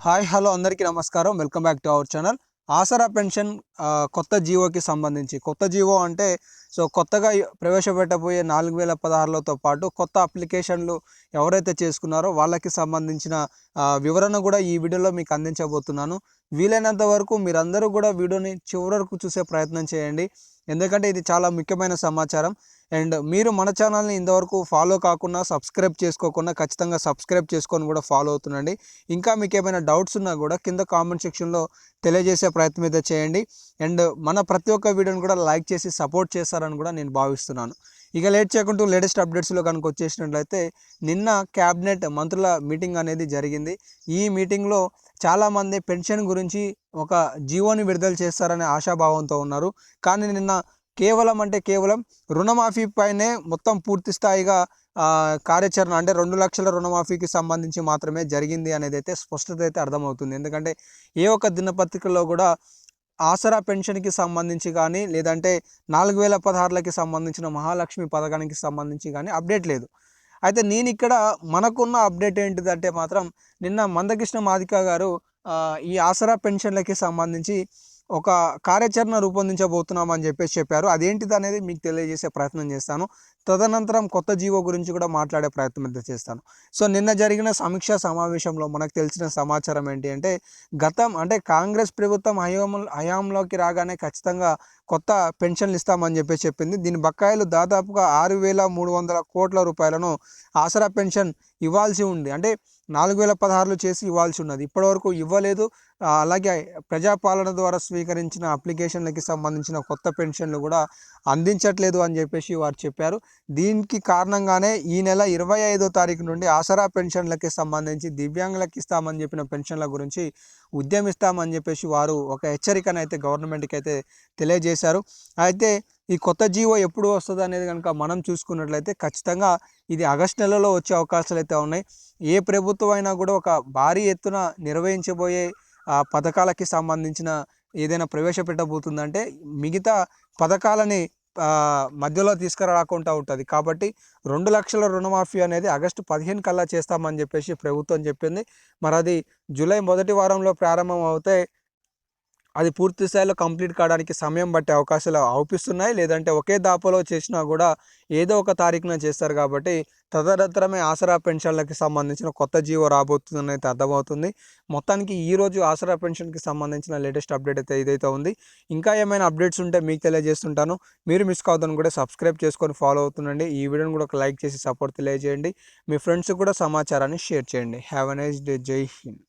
Hi hello అందరికీ నమస్కారం. Welcome back to our channel. Aasara pension కొత్త జీవోకి సంబంధించి కొత్త జీవో అంటే కొత్తగా ప్రవేశపెట్టబోయే 4016లతో పాటు కొత్త అప్లికేషన్లు ఎవరైతే చేసుకున్నారో వాళ్ళకి సంబంధించిన వివరణ కూడా ఈ వీడియోలో మీకు అందించబోతున్నాను. వీలైనంత వరకు మీరందరూ కూడా వీడియోని చివరి వరకు చూసే ప్రయత్నం చేయండి, ఎందుకంటే ఇది చాలా ముఖ్యమైన సమాచారం. అండ్ మీరు మన ఛానల్ని ఇంతవరకు ఫాలో కాకుండా సబ్స్క్రైబ్ చేసుకోకుండా ఖచ్చితంగా సబ్స్క్రైబ్ చేసుకొని కూడా ఫాలో అవుతుండండి. ఇంకా మీకు ఏమైనా డౌట్స్ ఉన్నా కూడా కింద కామెంట్ సెక్షన్లో తెలియజేసే ప్రయత్నం అయితే చేయండి. అండ్ మన ప్రతి ఒక్క వీడియోని కూడా లైక్ చేసి సపోర్ట్ చేస్తారని కూడా నేను భావిస్తున్నాను. ఇక లేట్ చేయకుండా లేటెస్ట్ అప్డేట్స్లో కనుక వచ్చేసినట్లయితే నిన్న క్యాబినెట్ మంత్రుల మీటింగ్ అనేది జరిగింది. ఈ మీటింగ్లో చాలామంది పెన్షన్ గురించి ఒక జీవోని విడుదల చేస్తారనే ఆశాభావంతో ఉన్నారు. కానీ నిన్న కేవలం రుణమాఫీ పైనే మొత్తం పూర్తి స్థాయిగా కార్యాచరణ అంటే 2 లక్షల రుణమాఫీకి సంబంధించి మాత్రమే జరిగింది అనేది అయితే స్పష్టత అయితే అర్థమవుతుంది. ఎందుకంటే ఏ ఒక్క దినపత్రికలో కూడా ఆసరా పెన్షన్కి సంబంధించి కానీ లేదంటే 4016లకి సంబంధించిన మహాలక్ష్మి పథకానికి సంబంధించి కానీ అప్డేట్ లేదు. అయితే నేను ఇక్కడ మనకున్న అప్డేట్ ఏంటిదంటే మాత్రం నిన్న మందకృష్ణ మాదిక గారు ఈ ఆసరా పెన్షన్లకి సంబంధించి ఒక కార్యాచరణ రూపొందించబోతున్నామని చెప్పారు. అదేంటిది అనేది మీకు తెలియజేసే ప్రయత్నం చేస్తాను. తదనంతరం కొత్త జీవో గురించి కూడా మాట్లాడే ప్రయత్నం అయితే చేస్తాను. నిన్న జరిగిన సమీక్షా సమావేశంలో మనకు తెలిసిన సమాచారం ఏంటి అంటే కాంగ్రెస్ ప్రభుత్వం హయాంలోకి రాగానే ఖచ్చితంగా కొత్త పెన్షన్లు ఇస్తామని చెప్పింది. దీని బకాయిలు దాదాపుగా 6,300 కోట్ల రూపాయలను ఆసరా పెన్షన్ ఇవ్వాల్సి ఉంది. అంటే 4016 చేసి ఇవ్వాల్సి ఉన్నది, ఇప్పటివరకు ఇవ్వలేదు. అలాగే ప్రజాపాలన ద్వారా స్వీకరించిన అప్లికేషన్లకి సంబంధించిన కొత్త పెన్షన్లు కూడా అందించట్లేదు అని వారు చెప్పారు. దీనికి కారణంగానే ఈ నెల 25వ తారీఖు నుండి ఆసరా పెన్షన్లకి సంబంధించి దివ్యాంగులకు ఇస్తామని చెప్పిన పెన్షన్ల గురించి ఉద్యమిస్తామని వారు ఒక హెచ్చరికను అయితే గవర్నమెంట్కి అయితే తెలియజేశారు. అయితే ఈ కొత్త జీవో ఎప్పుడు వస్తుంది అనేది కనుక మనం చూసుకున్నట్లయితే ఖచ్చితంగా ఇది ఆగస్టు నెలలో వచ్చే అవకాశాలు అయితే ఉన్నాయి. ఏ ప్రభుత్వం అయినా కూడా ఒక భారీ ఎత్తున నిర్వహించబోయే పథకాలకి సంబంధించిన ఏదైనా ప్రవేశపెట్టబోతుందంటే మిగతా పథకాలని మధ్యలో తీసుకురాకుండా ఉంటుంది. కాబట్టి 2 లక్షల రుణమాఫీ అనేది ఆగస్టు 15 కల్లా చేస్తామని ప్రభుత్వం చెప్పింది. మరి అది జూలై మొదటి వారంలో ప్రారంభం అవుతే అది పూర్తి స్థాయిలో కంప్లీట్ కావడానికి సమయం పట్టే అవకాశాలు అవుపిస్తున్నాయి. లేదంటే ఒకే దాపలో చేసినా కూడా ఏదో ఒక తారీఖున చేస్తారు. కాబట్టి తదనంతరమే ఆసరా పెన్షన్లకి సంబంధించిన కొత్త జీవో రాబోతుందని అయితే అర్థమవుతుంది. మొత్తానికి ఈరోజు ఆసరా పెన్షన్కి సంబంధించిన లేటెస్ట్ అప్డేట్ అయితే ఇదైతే ఉంది. ఇంకా ఏమైనా అప్డేట్స్ ఉంటే మీకు తెలియజేస్తుంటాను. మీరు మిస్ కావద్దని కూడా సబ్స్క్రైబ్ చేసుకొని ఫాలో అవుతుండండి. ఈ వీడియోని కూడా ఒక లైక్ చేసి సపోర్ట్ తెలియజేయండి. మీ ఫ్రెండ్స్కి కూడా సమాచారాన్ని షేర్ చేయండి. Have a nice day. జై హింద్.